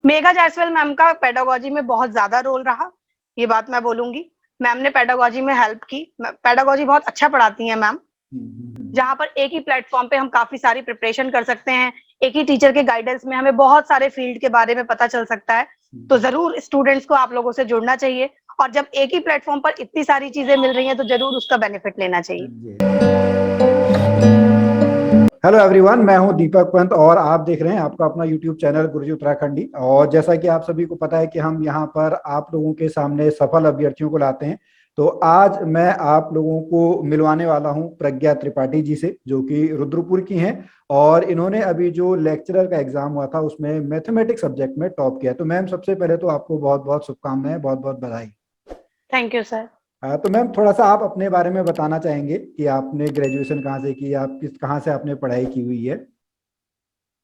Megha Jaiswal ma'am का pedagogy में बहुत ज्यादा रोल रहा, ये बात मैं बोलूंगी। मैम ने पेडागोजी में हेल्प की, पेडागोजी बहुत अच्छा पढ़ाती हैं मैम। जहाँ पर एक ही प्लेटफॉर्म पे हम काफी सारी प्रिपरेशन कर सकते हैं, एक ही टीचर के गाइडेंस में हमें बहुत सारे फील्ड के बारे में पता चल सकता है। तो जरूर स्टूडेंट्स को आप लोगों से जुड़ना चाहिए, और जब एक ही प्लेटफॉर्म पर इतनी सारी चीजें मिल रही हैं तो जरूर उसका बेनिफिट लेना चाहिए। हेलो एवरीवन, मैं हूं दीपक पंत और आप देख रहे हैं आपका अपना यूट्यूब चैनल गुरुजी उत्तराखंडी। और जैसा कि आप सभी को पता है कि हम यहां पर आप लोगों के सामने सफल अभ्यर्थियों को लाते हैं। तो आज मैं आप लोगों को मिलवाने वाला हूं प्रज्ञा त्रिपाठी जी से, जो कि रुद्रपुर की हैं। और इन्होंने अभी जो लेक्चरर का एग्जाम हुआ था उसमें मैथमेटिक्स सब्जेक्ट में टॉप किया। तो मैम, सबसे पहले तो आपको बहुत बहुत शुभकामनाएं, बहुत बहुत बधाई। Thank you sir. तो मैम, थोड़ा सा आप अपने बारे में बताना चाहेंगे कि आपने ग्रेजुएशन कहाँ से की, आप कहाँ से आपने पढ़ाई की हुई है।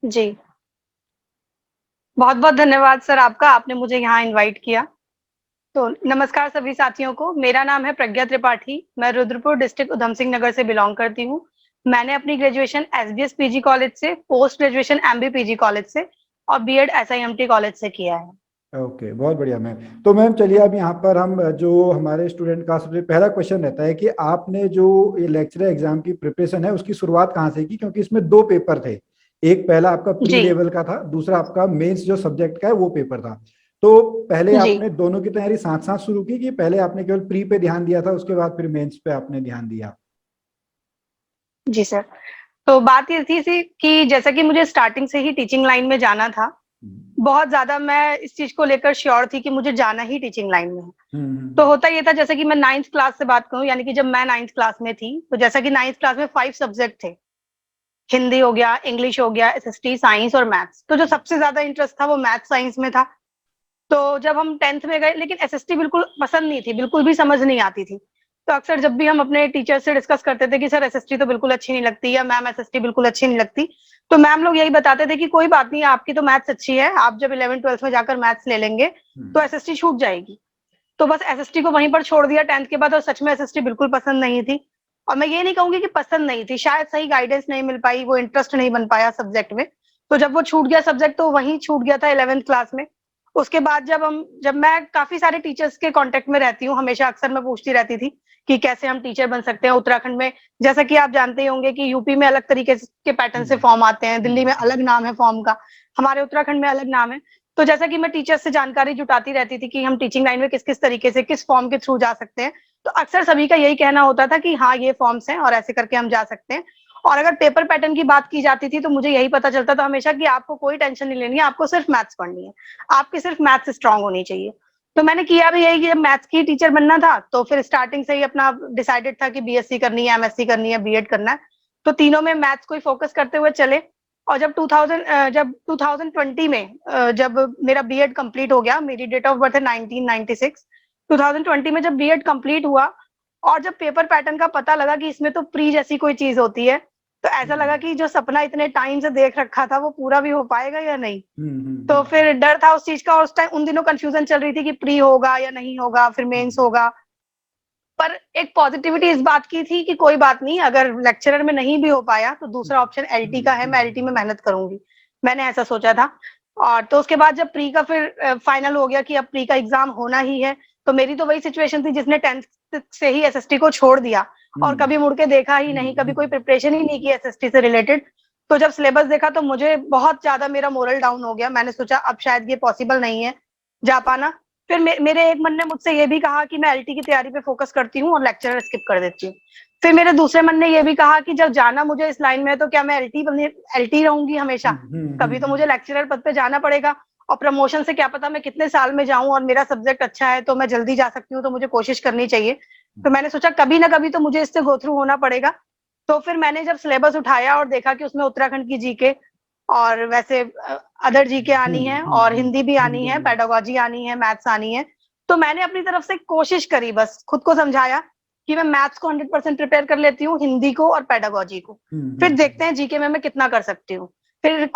जी, बहुत बहुत धन्यवाद सर आपका, आपने मुझे यहाँ इनवाइट किया। तो नमस्कार सभी साथियों को, मेरा नाम है प्रज्ञा त्रिपाठी, मैं रुद्रपुर डिस्ट्रिक्ट उधम सिंह नगर से बिलोंग करती हूँ। मैंने अपनी ग्रेजुएशन एसबीएस पीजी कॉलेज से, post graduation MB PG college से और बीएड एसआईएमटी कॉलेज से किया है। ओके, बहुत बढ़िया मैम। तो मैम चलिए, अब यहाँ पर हम जो हमारे स्टूडेंट का सबसे पहला क्वेश्चन रहता है कि आपने जो ये लेक्चरर एग्जाम की प्रिपरेशन है उसकी शुरुआत कहाँ से की, क्योंकि इसमें दो पेपर थे। एक पहला आपका प्री जी लेवल का था, दूसरा आपका मेंस जो सब्जेक्ट का है वो पेपर था। तो पहले जी आपने दोनों की तैयारी साथ साथ शुरू की कि पहले आपने केवल प्री पे ध्यान दिया था, उसके बाद फिर मेंस पे आपने ध्यान दिया। जी सर। तो बात ये थी कि जैसा कि मुझे स्टार्टिंग से ही टीचिंग लाइन में जाना था, बहुत ज्यादा मैं इस चीज को लेकर श्योर थी कि मुझे जाना ही टीचिंग लाइन में है। तो हम्म। होता ये था, जैसे कि मैं नाइन्थ क्लास से बात करूं, यानी कि जब मैं नाइन्थ क्लास में थी, तो जैसा कि नाइन्थ क्लास में 5 सब्जेक्ट थे। हिंदी हो गया, इंग्लिश हो गया, एसएसटी, साइंस और मैथ्स। तो जो सबसे ज्यादा इंटरेस्ट था वो मैथ्स साइंस में था। तो जब हम 10th में गए, लेकिन एसएसटी बिल्कुल पसंद नहीं थी, बिल्कुल भी समझ नहीं आती थी। तो अक्सर जब भी हम अपने टीचर से डिस्कस करते थे कि सर एसएसटी तो बिल्कुल अच्छी नहीं लगती, या मैम एसएसटी बिल्कुल अच्छी नहीं लगती, तो मैम लोग यही बताते थे कि कोई बात नहीं, आपकी तो मैथ्स अच्छी है, आप जब 11th 12th में जाकर मैथ्स ले लेंगे तो एसएसटी छूट जाएगी। तो बस एसएसटी को वहीं पर छोड़ दिया 10th के बाद, और सच में एसएसटी बिल्कुल पसंद नहीं थी। और मैं ये नहीं कहूंगी कि पसंद नहीं थी, शायद सही गाइडेंस नहीं मिल पाई, वो इंटरेस्ट नहीं बन पाया सब्जेक्ट में। तो जब वो छूट गया सब्जेक्ट, तो वहीं छूट गया था 11th क्लास में। उसके बाद जब मैं काफी सारे टीचर्स के कांटेक्ट में रहती हूँ, हमेशा अक्सर मैं पूछती रहती थी कि कैसे हम टीचर बन सकते हैं उत्तराखंड में। जैसा कि आप जानते ही होंगे कि यूपी में अलग तरीके के पैटर्न से फॉर्म आते हैं, दिल्ली में अलग नाम है फॉर्म का, हमारे उत्तराखंड में अलग नाम है। तो जैसा कि मैं टीचर्स से जानकारी जुटाती रहती थी कि हम टीचिंग लाइन में किस किस तरीके से, किस फॉर्म के थ्रू जा सकते हैं, तो अक्सर सभी का यही कहना होता था कि हाँ ये फॉर्म्स हैं और ऐसे करके हम जा सकते हैं। और अगर पेपर पैटर्न की बात की जाती थी तो मुझे यही पता चलता था हमेशा कि आपको कोई टेंशन नहीं लेनी है, आपको सिर्फ मैथ्स पढ़नी है, आपकी सिर्फ मैथ्स स्ट्रांग होनी चाहिए। तो मैंने किया भी यही कि जब मैथ्स की टीचर बनना था तो फिर स्टार्टिंग से ही अपना डिसाइडेड था कि बीएससी करनी है, एमएससी करनी है, बीएड करना है। तो तीनों में मैथ्स को ही फोकस करते हुए चले। और जब 2020 में जब मेरा बीएड कंप्लीट हो गया, मेरी डेट ऑफ बर्थ है 1996, 2020 में जब बीएड कंप्लीट हुआ और जब पेपर पैटर्न का पता लगा कि इसमें तो प्री जैसी कोई चीज होती है, तो ऐसा लगा कि जो सपना इतने टाइम से देख रखा था वो पूरा भी हो पाएगा या नहीं। तो फिर डर था उस चीज का, और उस टाइम उन दिनों कंफ्यूजन चल रही थी कि प्री होगा या नहीं होगा, फिर मेंस होगा। पर एक पॉजिटिविटी इस बात की थी कि कोई बात नहीं, अगर लेक्चरर में नहीं भी हो पाया तो दूसरा ऑप्शन एलटी का है, मैं एलटी में मेहनत करूंगी, मैंने ऐसा सोचा था। और तो उसके बाद जब प्री का फिर फाइनल हो गया कि अब प्री का एग्जाम होना ही है, तो मेरी तो वही सिचुएशन थी जिसने 10th से ही एसएसटी को छोड़ दिया और कभी मुड़ के देखा ही नहीं, कभी कोई प्रिपरेशन ही नहीं की एसएसटी से रिलेटेड। तो जब सिलेबस देखा तो मुझे बहुत ज्यादा मेरा मोरल डाउन हो गया, मैंने सोचा अब शायद ये पॉसिबल नहीं है जा पाना। फिर मेरे एक मन ने मुझसे ये भी कहा कि मैं एलटी की तैयारी पे फोकस करती हूँ और लेक्चरर स्किप कर देती हूँ। फिर मेरे दूसरे मन ने ये भी कहा कि जब जाना मुझे इस लाइन में है तो क्या मैं एलटी रहूंगी हमेशा, कभी तो मुझे लेक्चरर पद पे जाना पड़ेगा। और प्रमोशन से क्या पता मैं कितने साल में जाऊं, और मेरा सब्जेक्ट अच्छा है तो मैं जल्दी जा सकती हूँ, तो मुझे कोशिश करनी चाहिए। तो मैंने सोचा कभी ना कभी तो मुझे इससे गो थ्रू होना पड़ेगा। तो फिर मैंने जब सिलेबस उठाया और देखा कि उसमें उत्तराखंड की जीके और वैसे अदर जीके आनी है, और हिंदी भी आनी है, पेडागोजी आनी है, मैथ्स आनी है, तो मैंने अपनी तरफ से कोशिश करी, बस खुद को समझाया कि मैं मैथ्स को 100% प्रिपेयर कर लेती हूँ, हिंदी को और पेडागोजी को, फिर देखते हैं जीके में मैं कितना कर सकती हूँ। फिर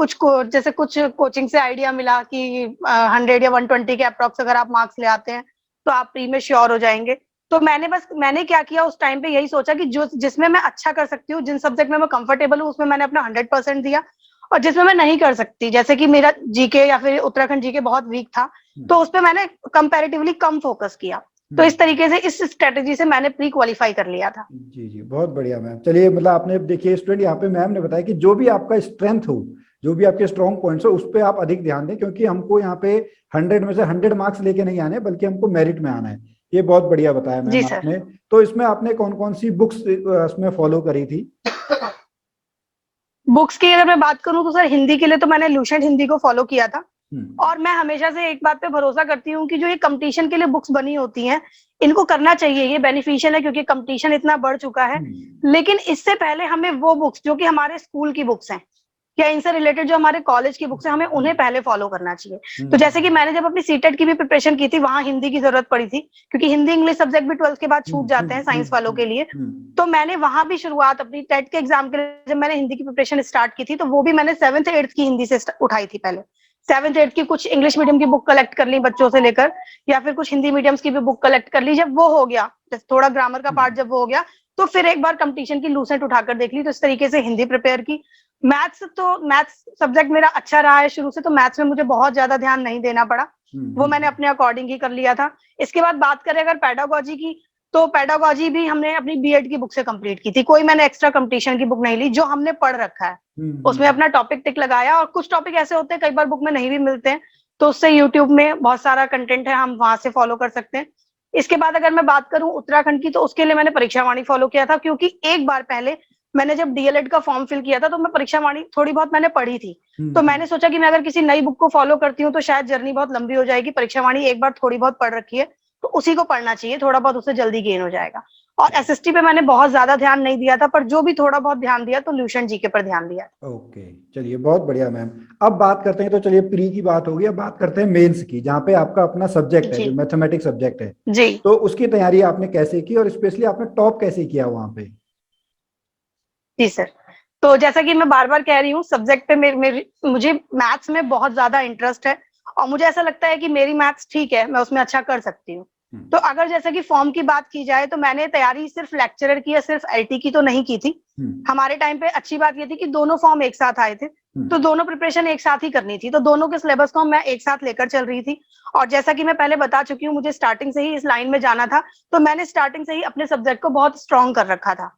जैसे कुछ कोचिंग से आइडिया मिला कि 100 या 120 के अप्रॉक्स अगर आप मार्क्स ले आते हैं तो आप प्री में श्योर हो जाएंगे। तो मैंने क्या किया उस टाइम पे, यही सोचा कि जो जिसमें मैं अच्छा कर सकती हूँ, जिन सब्जेक्ट में मैं कंफर्टेबल हूँ, उसमें मैंने अपना 100% दिया। और जिसमें मैं नहीं कर सकती, जैसे कि मेरा जीके या फिर उत्तराखंड जीके बहुत वीक था, तो उस पर मैंने कंपैरेटिवली कम फोकस किया। तो इस तरीके से इस स्ट्रेटेजी से मैंने प्री क्वालिफाई कर लिया था। जी जी, बहुत बढ़िया मैम। चलिए, मतलब आपने देखिए स्टूडेंट, यहाँ पे मैम ने बताया कि जो भी आपका स्ट्रेंथ हो, जो भी आपके स्ट्रॉन्ग पॉइंट्स हो, उस पर आप अधिक ध्यान दें, क्योंकि हमको यहाँ पे 100 में से 100 मार्क्स लेके नहीं आने, बल्कि हमको मेरिट में आना है। ये बहुत बढ़िया बताया जी मैम सर। आपने। तो इसमें आपने कौन कौन सी बुक्स इसमें फॉलो करी थी? बुक्स की अगर मैं बात करूं तो सर हिंदी के लिए तो मैंने लुसेंट हिंदी को फॉलो किया था। हम्म और मैं हमेशा से एक बात पे भरोसा करती हूँ कि जो ये कंपटीशन के लिए बुक्स बनी होती हैं, इनको करना चाहिए, ये बेनिफिशियल है, क्योंकि कंपटीशन इतना बढ़ चुका है। लेकिन इससे पहले हमें वो बुक्स जो कि हमारे स्कूल की बुक्स हैं या इनसे रिलेटेड जो हमारे कॉलेज की बुक्स हैं, हमें उन्हें पहले फॉलो करना चाहिए। तो जैसे कि मैंने जब अपनी सीटेट की भी प्रिपरेशन की थी, वहां हिंदी की जरूरत पड़ी थी, क्योंकि हिंदी इंग्लिश सब्जेक्ट भी 12th के बाद छूट जाते हैं साइंस वालों के लिए। तो मैंने वहां भी शुरुआत अपनी टेट के एग्जाम के लिए, जब मैंने हिंदी की प्रिपरेशन स्टार्ट की थी, तो वो भी मैंने 7th 8th की हिंदी से उठाई थी पहले। 7th 8th की कुछ इंग्लिश मीडियम की बुक कलेक्ट कर ली बच्चों से लेकर, या फिर कुछ हिंदी मीडियम्स की भी बुक कलेक्ट कर ली। जब वो हो गया, थोड़ा ग्रामर का पार्ट जब वो हो गया, तो फिर एक बार कंपटीशन की लूसेंट उठाकर देख ली। तो इस तरीके से हिंदी प्रिपेयर की। मैथ्स सब्जेक्ट मेरा अच्छा रहा है शुरू से, तो मैथ्स में मुझे बहुत ज्यादा ध्यान नहीं देना पड़ा, वो मैंने अपने अकॉर्डिंग ही कर लिया था। इसके बाद बात करें अगर पेडागोजी की, तो पेडागोजी भी हमने अपनी बीएड की बुक से कंप्लीट की थी। कोई मैंने एक्स्ट्रा कंपटीशन की बुक नहीं ली, जो हमने पढ़ रखा है उसमें अपना टॉपिक टिक लगाया। और कुछ टॉपिक ऐसे होते हैं कई बार बुक में नहीं भी मिलते हैं, तो उससे यूट्यूब में बहुत सारा कंटेंट है, हम वहां से फॉलो कर सकते हैं। इसके बाद अगर मैं बात करूं उत्तराखंड की, तो उसके लिए मैंने परीक्षा वाणी फॉलो किया था, क्योंकि एक बार पहले मैंने जब डीएलएड का फॉर्म फिल किया था, तो मैं परीक्षा वाणी थोड़ी बहुत मैंने पढ़ी थी। तो मैंने सोचा कि मैं अगर किसी नई बुक को फॉलो करती हूँ तो शायद जर्नी बहुत लंबी हो जाएगी। परीक्षा वाणी एक बार थोड़ी बहुत पढ़ रखी है, तो उसी को पढ़ना चाहिए, थोड़ा बहुत उससे जल्दी गेन हो जाएगा। और एसएसटी पे मैंने बहुत ज्यादा ध्यान नहीं दिया था, पर जो भी थोड़ा बहुत ध्यान दिया तो ल्यूशन जीके पर ध्यान दिया। ओके, चलिए बहुत बढ़िया मैम। अब बात करते हैं, तो चलिए प्री की बात होगी, अब बात करते हैं मेंस की, जहाँ पे आपका अपना सब्जेक्ट है, जी जो मैथमेटिक्स सब्जेक्ट है। जी तो उसकी तैयारी आपने कैसे की, और स्पेशली आपने टॉप कैसे किया वहां पे? जी सर। तो जैसा कि मैं बार बार कह रही हूँ, सब्जेक्ट पे मुझे मैथ्स में बहुत ज्यादा इंटरेस्ट है, और मुझे ऐसा लगता है कि मेरी मैथ्स ठीक है, मैं उसमें अच्छा कर सकती हूँ। तो अगर जैसे कि फॉर्म की बात की जाए, तो मैंने तैयारी सिर्फ लेक्चरर की या सिर्फ एलटी की तो नहीं की थी। हमारे टाइम पे अच्छी बात ये थी कि दोनों फॉर्म एक साथ आए थे, तो दोनों प्रिपरेशन एक साथ ही करनी थी, तो दोनों के सिलेबस को मैं एक साथ लेकर चल रही थी। और जैसा कि मैं पहले बता चुकी हूँ, मुझे स्टार्टिंग से ही इस लाइन में जाना था, तो मैंने स्टार्टिंग से ही अपने सब्जेक्ट को बहुत स्ट्रॉन्ग कर रखा था।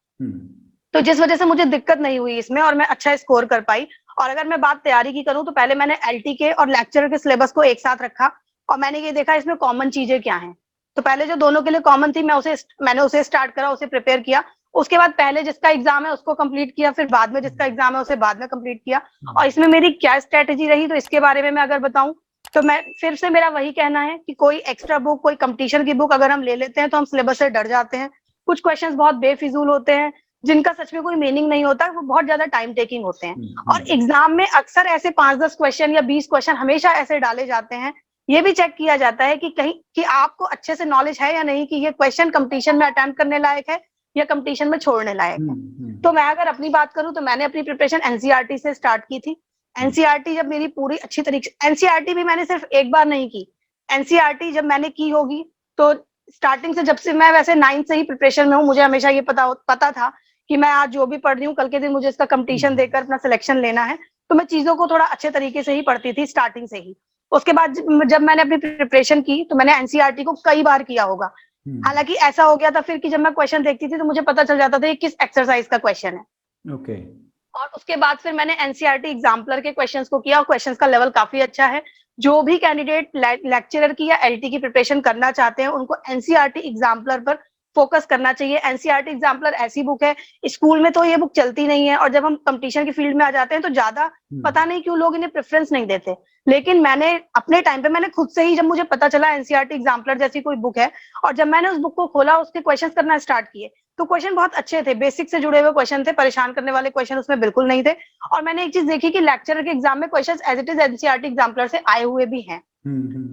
तो जिस वजह से मुझे दिक्कत नहीं हुई इसमें, और मैं अच्छा स्कोर कर पाई। और अगर मैं बात तैयारी की करूं, तो पहले मैंने एलटी के और लेक्चरर के सिलेबस को एक साथ रखा, और मैंने ये देखा इसमें कॉमन चीजें क्या हैं। तो पहले जो दोनों के लिए कॉमन थी, मैंने उसे स्टार्ट करा, उसे प्रिपेयर किया। उसके बाद पहले जिसका एग्जाम है उसको कंप्लीट किया, फिर बाद में जिसका एग्जाम है उसे बाद में कंप्लीट किया। और इसमें मेरी क्या स्ट्रेटेजी रही, तो इसके बारे में मैं अगर बताऊं, तो मैं फिर से मेरा वही कहना है कि कोई एक्स्ट्रा बुक, कोई कंपटीशन की बुक अगर हम ले लेते हैं, तो हम सिलेबस से डर जाते हैं। कुछ क्वेश्चंस बहुत बेफिजूल होते हैं, जिनका सच में कोई मीनिंग नहीं होता, वो बहुत ज्यादा टाइम टेकिंग होते हैं। और एग्जाम में अक्सर ऐसे 5-10 क्वेश्चन या 20 क्वेश्चन हमेशा ऐसे डाले जाते हैं, ये भी चेक किया जाता है कि कहीं कि आपको अच्छे से नॉलेज है या नहीं, कि ये क्वेश्चन कंपटीशन में अटेम्प्ट करने लायक है या कंपटीशन में छोड़ने लायक है। तो मैं अगर अपनी बात करूं, तो मैंने अपनी प्रिपरेशन एनसीईआरटी से स्टार्ट की थी। एनसीईआरटी जब मेरी पूरी अच्छी तरीके से, एनसीईआरटी भी मैंने सिर्फ एक बार नहीं की। एनसीईआरटी जब मैंने की होगी, तो स्टार्टिंग से, जब से मैं वैसे 9th से ही प्रिपरेशन में हूँ, मुझे हमेशा ये पता था कि मैं आज जो भी पढ़ रही हूँ, कल के दिन मुझे इसका कंपटीशन देकर अपना सिलेक्शन लेना है। तो मैं चीजों को थोड़ा अच्छे तरीके से ही पढ़ती थी स्टार्टिंग से ही। उसके बाद जब मैंने अपनी प्रिपरेशन की, तो मैंने एनसीईआरटी को कई बार किया होगा। हालांकि ऐसा हो गया था फिर कि जब मैं क्वेश्चन देखती थी, तो मुझे पता चल जाता था कि किस एक्सरसाइज का क्वेश्चन है। ओके। और उसके बाद फिर मैंने एनसीईआरटी एग्जाम्पलर के क्वेश्चंस को किया, और क्वेश्चंस का लेवल काफी अच्छा है। जो भी कैंडिडेट लेक्चरर की या एलटी की प्रिपरेशन करना चाहते हैं, उनको एनसीईआरटी एग्जाम्पलर पर फोकस करना चाहिए। एनसीईआरटी एग्जाम्पलर ऐसी बुक है, स्कूल में तो ये बुक चलती नहीं है, और जब हम कंपटीशन की फील्ड में आ जाते हैं, तो ज्यादा पता नहीं क्यों लोग इन्हें प्रेफरेंस नहीं देते। लेकिन मैंने अपने टाइम पे, मैंने खुद से ही, जब मुझे पता चला एनसीईआरटी एग्जाम्पलर जैसी कोई बुक है, और जब मैंने उस बुक को खोला, उसके क्वेश्चन करना स्टार्ट किए, तो क्वेश्चन बहुत अच्छे थे, बेसिक से जुड़े हुए क्वेश्चन थे, परेशान करने वाले क्वेश्चन उसमें बिल्कुल नहीं थे। और मैंने एक चीज देखी कि लेक्चरर के एग्जाम में question as it is NCERT exemplar से आए हुए भी हैं।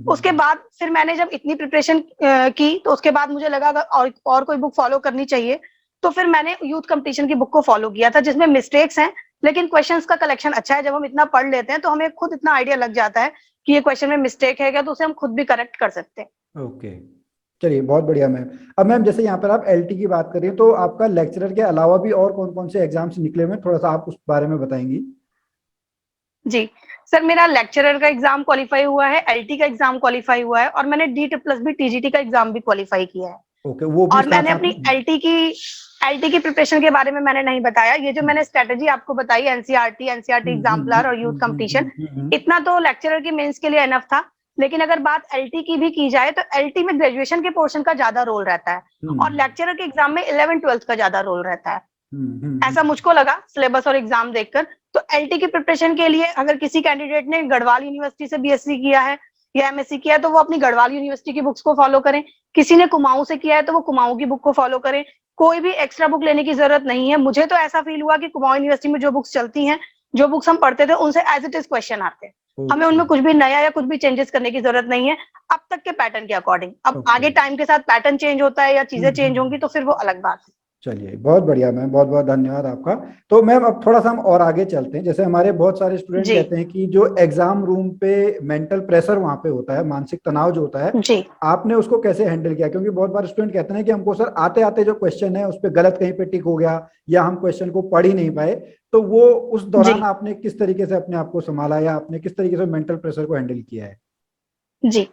उसके बाद फिर मैंने जब इतनी प्रिपरेशन की, तो उसके बाद मुझे लगा और कोई बुक फॉलो करनी चाहिए। तो फिर मैंने यूथ कंपटीशन की बुक को फॉलो किया था, जिसमें मिस्टेक्स हैं, लेकिन क्वेश्चंस का कलेक्शन अच्छा है। जब हम इतना पढ़ लेते हैं, तो हमें खुद इतना आइडिया लग जाता है कि ये क्वेश्चन में मिस्टेक है क्या, तो उसे हम खुद भी करेक्ट कर सकते हैं। ओके, चलिए बहुत बढ़िया मैम। अब मैम, जैसे यहाँ पर आप एलटी की बात करें, तो आपका लेक्चरर के अलावा भी और कौन कौन से एग्जाम्स निकले हुए हैं, थोड़ा सा आप उस बारे में बताएंगी? जी सर, मेरा लेक्चरर का एग्जाम क्वालिफाई हुआ है, एलटी का एग्जाम क्वालिफाई हुआ है और मैंने डी++ टीजीटी का एग्जाम भी क्वालिफाई किया है। ओके, वो भी और साथ मैंने साथ अपनी में। एलटी की प्रिपरेशन के बारे में मैंने नहीं बताया। ये जो मैंने स्ट्रेटेजी आपको बताई, एनसीईआरटी एग्जाम्पलर और यूथ कंपटीशन, इतना तो लेक्चरर की मेंस के लिए एनफ था। लेकिन अगर बात एलटी की भी की जाए तो एलटी में ग्रेजुएशन के पोर्शन का ज्यादा रोल रहता है और लेक्चरर के एग्जाम में 11th-12th का ज्यादा रोल रहता है। ऐसा मुझको लगा सिलेबस और एग्जाम देखकर। तो एलटी की प्रिपरेशन के लिए अगर किसी कैंडिडेट ने गढ़वाल यूनिवर्सिटी से बीएससी किया है या एमएससी किया है तो वो अपनी गढ़वाल यूनिवर्सिटी की बुक्स को फॉलो करें। किसी ने कुमाऊं से किया है तो वो कुमाऊं की बुक को फॉलो करें। कोई भी एक्स्ट्रा बुक लेने की जरूरत नहीं है। मुझे तो ऐसा फील हुआ कि कुमाऊं यूनिवर्सिटी में जो बुक्स चलती हैं, जो बुक्स हम पढ़ते थे, उनसे एज इट इज क्वेश्चन आते हैं। हमें उनमें कुछ भी नया या कुछ भी चेंजेस करने की जरूरत नहीं है, अब तक के पैटर्न के अकॉर्डिंग। अब आगे टाइम के साथ पैटर्न चेंज होता है या चीजें चेंज होंगी तो फिर वो अलग बात है। चलिए, बहुत बढ़िया मैम, बहुत बहुत धन्यवाद आपका। तो मैम अब थोड़ा सा हम और आगे चलते हैं। जैसे हमारे बहुत सारे स्टूडेंट जी कहते हैं कि जो एग्जाम रूम पे मेंटल प्रेशर वहां पे होता है, मानसिक तनाव जो होता है, जी आपने उसको कैसे हैंडल किया? क्योंकि बहुत बार स्टूडेंट कहते हैं कि हमको सर आते आते जो क्वेश्चन है उस पर गलत कहीं पे टिक हो गया या हम क्वेश्चन को पढ़ ही नहीं पाए। तो वो उस जी दौरान आपने किस तरीके से अपने आप को संभाला या आपने किस तरीके से मेंटल प्रेशर को हैंडल किया है? जी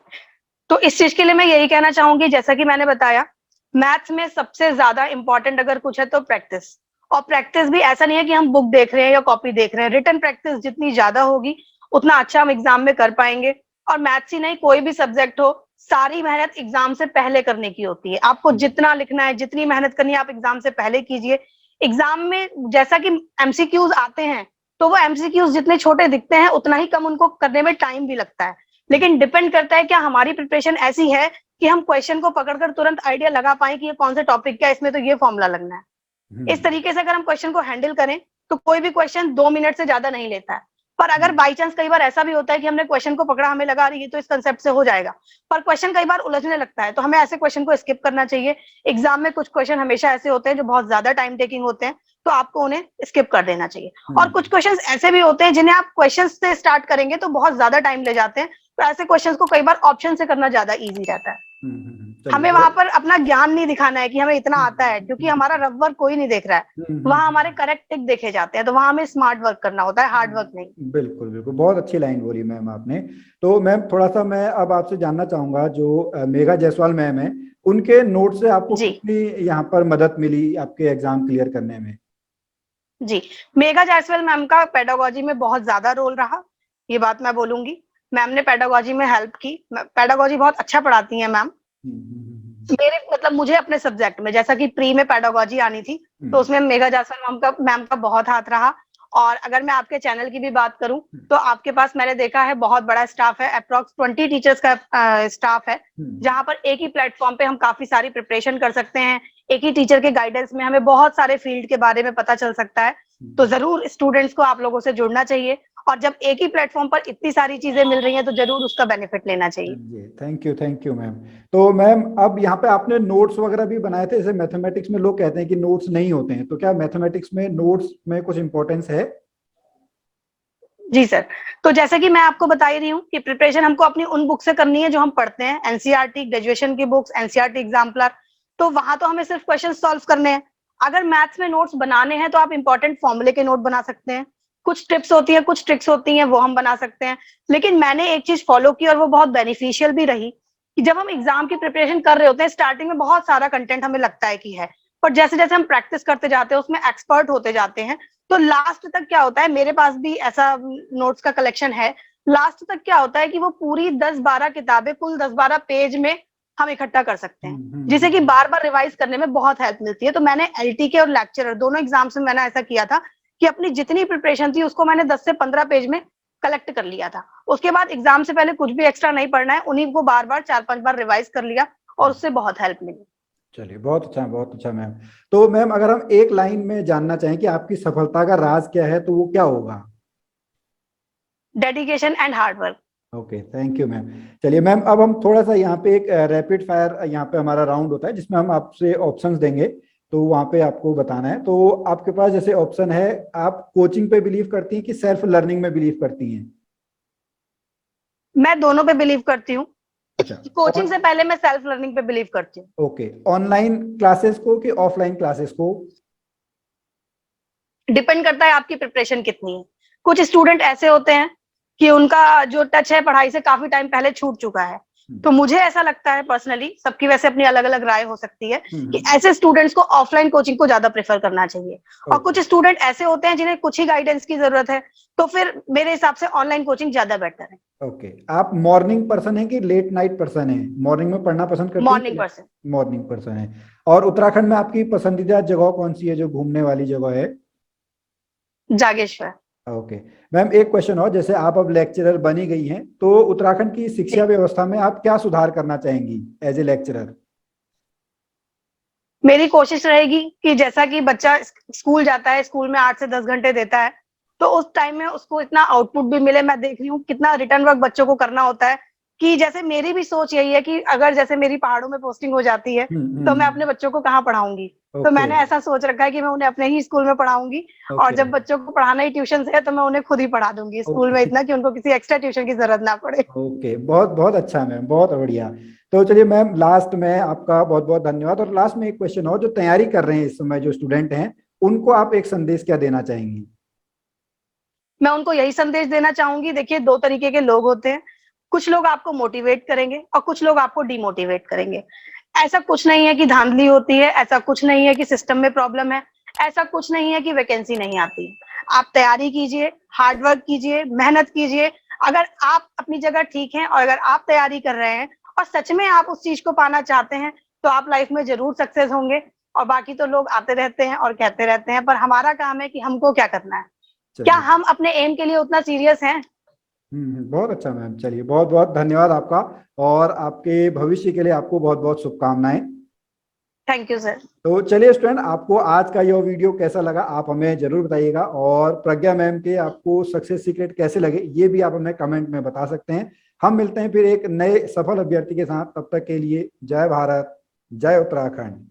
तो इस चीज के लिए मैं यही कहना चाहूंगी, जैसा कि मैंने बताया, मैथ्स में सबसे ज्यादा इंपॉर्टेंट अगर कुछ है तो प्रैक्टिस। और प्रैक्टिस भी ऐसा नहीं है कि हम बुक देख रहे हैं या कॉपी देख रहे हैं। रिटन प्रैक्टिस जितनी ज्यादा होगी उतना अच्छा हम एग्जाम में कर पाएंगे। और मैथ्स ही नहीं, कोई भी सब्जेक्ट हो, सारी मेहनत एग्जाम से पहले करने की होती है। आपको जितना लिखना है, जितनी मेहनत करनी है, आप एग्जाम से पहले कीजिए। एग्जाम में जैसा कि एमसीक्यूज आते हैं तो वो एमसीक्यूज जितने छोटे दिखते हैं उतना ही कम उनको करने में टाइम भी लगता है। लेकिन डिपेंड करता है क्या हमारी प्रिपरेशन ऐसी है कि हम क्वेश्चन को पकड़कर तुरंत आइडिया लगा पाए कि ये कौन से टॉपिक का है, इसमें तो ये फॉर्मूला लगना है। इस तरीके से अगर हम क्वेश्चन को हैंडल करें तो कोई भी क्वेश्चन 2 मिनट से ज्यादा नहीं लेता है। पर अगर बाई चांस कई बार ऐसा भी होता है कि हमने क्वेश्चन को पकड़ा, हमें लगा रही है तो इस कंसेप्ट से हो जाएगा, पर क्वेश्चन कई बार उलझने लगता है, तो हमें ऐसे क्वेश्चन को स्किप करना चाहिए। एग्जाम में कुछ क्वेश्चन हमेशा ऐसे होते हैं जो बहुत ज्यादा टाइम टेकिंग होते हैं, तो आपको उन्हें स्किप कर देना चाहिए। और कुछ क्वेश्चंस ऐसे भी होते हैं जिन्हें आप क्वेश्चन से स्टार्ट करेंगे तो बहुत ज्यादा टाइम ले जाते हैं, तो ऐसे क्वेश्चंस को कई बार ऑप्शन से करना ज्यादा इजी रहता है। चलिए हमें वहां बहुत। पर अपना ज्ञान नहीं दिखाना है कि हमें इतना आता है, क्योंकि हमारा रफ वर्क कोई नहीं देख रहा है। वहां हमारे करेक्ट टिक देखे जाते हैं, तो वहां हमें स्मार्ट वर्क करना होता है, हार्ड वर्क नहीं। बिल्कुल बिल्कुल, बहुत अच्छी लाइन बोली मैम आपने। तो मैम थोड़ा सा मैं अब आपसे जानना चाहूंगा, जो मेघा जायसवाल मैम है, उनके नोट से आपको जी कितनी यहाँ पर मदद मिली आपके एग्जाम क्लियर करने में? जी मेघा जायसवाल मैम का पेडागोजी में बहुत ज्यादा रोल रहा, ये बात मैं बोलूंगी। मैम ने पेडागोजी में हेल्प की। पेडागोजी बहुत अच्छा पढ़ाती है मैम। मेरे मतलब मुझे अपने सब्जेक्ट में, जैसा कि प्री में पेडागोजी आनी थी, तो उसमें मेघा जायसवाल मैम का बहुत हाथ रहा। और अगर मैं आपके चैनल की भी बात करूं तो आपके पास मैंने देखा है बहुत बड़ा स्टाफ है, अप्रोक्स 20 टीचर्स का स्टाफ है, जहां पर एक ही प्लेटफॉर्म पे हम काफी सारी प्रिपरेशन कर सकते हैं। एक ही टीचर के गाइडेंस में हमें बहुत सारे फील्ड के बारे में पता चल सकता है। तो जरूर स्टूडेंट्स को आप लोगों से जुड़ना चाहिए, और जब एक ही प्लेटफॉर्म पर इतनी सारी चीजें मिल रही हैं तो जरूर उसका बेनिफिट लेना चाहिए। जी, थैंक यू मैम। तो मैम अब यहाँ पे आपने नोट्स वगैरह भी बनाए थे, जैसे मैथमेटिक्स में लोग कहते हैं कि नोट्स नहीं होते हैं, तो क्या मैथमेटिक्स में नोट्स में कुछ इंपॉर्टेंस है? जी सर, तो जैसे कि मैं आपको बता ही रही हूँ कि प्रिपरेशन हमको अपनी उन बुक से करनी है जो हम पढ़ते हैं, एनसीईआरटी ग्रेजुएशन की बुक्स, एनसीईआरटी एग्जाम्पलर। तो वहां तो हमें सिर्फ क्वेश्चन सॉल्व करने हैं। अगर मैथ्स में नोट्स बनाने हैं तो आप इंपॉर्टेंट फॉर्मूले के नोट बना सकते हैं। कुछ टिप्स होती है, कुछ ट्रिक्स होती हैं, वो हम बना सकते हैं। लेकिन मैंने एक चीज फॉलो की और वो बहुत बेनिफिशियल भी रही, कि जब हम एग्जाम की प्रिपरेशन कर रहे होते हैं, स्टार्टिंग में बहुत सारा कंटेंट हमें लगता है कि है, पर जैसे जैसे हम प्रैक्टिस करते जाते हैं, उसमें एक्सपर्ट होते जाते हैं, तो लास्ट तक क्या होता है, मेरे पास भी ऐसा नोट्स का कलेक्शन है। लास्ट तक क्या होता है कि वो पूरी 10-12 किताबें, कुल 10-12 पेज में हम इकट्ठा कर सकते हैं, जिसे कि बार बार रिवाइज करने में बहुत हेल्प मिलती है। तो मैंने एलटी के और लेक्चरर दोनों एग्जाम्स में मैंने ऐसा किया था कि अपनी जितनी प्रिपरेशन थी उसको मैंने 10 से 15 पेज में कलेक्ट कर लिया था। उसके बाद एग्जाम से पहले कुछ भी एक्स्ट्रा नहीं पढ़ना है, उन्हीं को बार बार 4-5 बार रिवाइज कर लिया और उससे बहुत हेल्प मिली। चलिए, बहुत अच्छा मैम। तो मैम अगर हम एक लाइन में जानना चाहें कि आपकी सफलता का राज क्या है, तो वो क्या होगा? Dedication and hard work. Okay, thank you ma'am. चलिए मैम, अब हम थोड़ा सा यहाँ पे एक रैपिड फायर यहाँ पे हमारा राउंड होता है, जिसमें हम आपसे ऑप्शंस देंगे, तो वहाँ पे आपको बताना है। तो आपके पास जैसे ऑप्शन है, आप कोचिंग पे बिलीव करती हैं कि सेल्फ लर्निंग में बिलीव करती हैं? मैं दोनों पे बिलीव करती हूँ। अच्छा। कोचिंग से पहले मैं सेल्फ लर्निंग पे बिलीव करती हूँ। ओके, ऑनलाइन क्लासेस को कि ऑफलाइन क्लासेस को? डिपेंड करता है आपकी प्रिपरेशन कितनी है। कुछ स्टूडेंट ऐसे होते हैं कि उनका जो टच है पढ़ाई से काफी टाइम पहले छूट चुका है। तो मुझे ऐसा लगता है पर्सनली, सबकी वैसे अपनी अलग अलग राय हो सकती है, कि ऐसे स्टूडेंट्स को ऑफलाइन कोचिंग को ज्यादा प्रेफर करना चाहिए। और कुछ स्टूडेंट ऐसे होते हैं जिन्हें कुछ ही गाइडेंस की जरूरत है, तो फिर मेरे हिसाब से ऑनलाइन कोचिंग ज्यादा बेटर है। ओके, आप मॉर्निंग पर्सन है कि लेट नाइट पर्सन है? मॉर्निंग में पढ़ना पसंद करते हैं? Morning person. मॉर्निंग पर्सन है। और उत्तराखंड में आपकी पसंदीदा जगह कौन सी है जो घूमने वाली जगह है? जागेश्वर। ओके मैम, एक क्वेश्चन और, जैसे आप अब लेक्चरर बनी गई हैं, तो उत्तराखंड की शिक्षा व्यवस्था में आप क्या सुधार करना चाहेंगी एज ए लेक्चरर? मेरी कोशिश रहेगी कि जैसा कि बच्चा स्कूल जाता है, स्कूल में 8 से 10 घंटे देता है, तो उस टाइम में उसको इतना आउटपुट भी मिले। मैं देख रही हूँ कितना रिटर्न वर्क बच्चों को करना होता है, कि जैसे मेरी भी सोच यही है कि अगर जैसे मेरी पहाड़ों में पोस्टिंग हो जाती है तो मैं अपने बच्चों को कहाँ पढ़ाऊंगी। तो मैंने ऐसा सोच रखा है कि मैं उन्हें अपने ही स्कूल में पढ़ाऊंगी, और जब बच्चों को पढ़ाना ही ट्यूशन से है तो मैं उन्हें खुद ही पढ़ा दूंगी स्कूल में, इतना कि उनको किसी एक्स्ट्रा ट्यूशन की जरूरत ना पड़े। ओके, बहुत बहुत अच्छा मैम, बहुत बढ़िया। तो चलिए मैम, लास्ट में आपका बहुत बहुत धन्यवाद। और लास्ट में एक क्वेश्चन और, जो तैयारी कर रहे हैं इस समय जो स्टूडेंट हैं, उनको आप एक संदेश क्या देना चाहेंगी? मैं उनको यही संदेश देना चाहूंगी, देखिए 2 तरीके के लोग होते हैं, कुछ लोग आपको मोटिवेट करेंगे और कुछ लोग आपको डिमोटिवेट करेंगे। ऐसा कुछ नहीं है कि धांधली होती है, ऐसा कुछ नहीं है कि सिस्टम में प्रॉब्लम है, ऐसा कुछ नहीं है कि वैकेंसी नहीं आती। आप तैयारी कीजिए, हार्ड वर्क कीजिए, मेहनत कीजिए। अगर आप अपनी जगह ठीक हैं और अगर आप तैयारी कर रहे हैं और सच में आप उस चीज को पाना चाहते हैं, तो आप लाइफ में जरूर सक्सेस होंगे। और बाकी तो लोग आते रहते हैं और कहते रहते हैं, पर हमारा काम है कि हमको क्या करना है, क्या हम अपने एम के लिए उतना सीरियस हैं। बहुत अच्छा मैम, चलिए बहुत बहुत धन्यवाद आपका, और आपके भविष्य के लिए आपको बहुत बहुत शुभकामनाएं। Thank you sir. तो चलिए स्टूडेंट, आपको आज का यह वीडियो कैसा लगा आप हमें जरूर बताइएगा, और प्रज्ञा मैम के आपको सक्सेस सीक्रेट कैसे लगे ये भी आप हमें कमेंट में बता सकते हैं। हम मिलते हैं फिर एक नए सफल अभ्यर्थी के साथ, तब तक के लिए जय भारत, जय उत्तराखंड।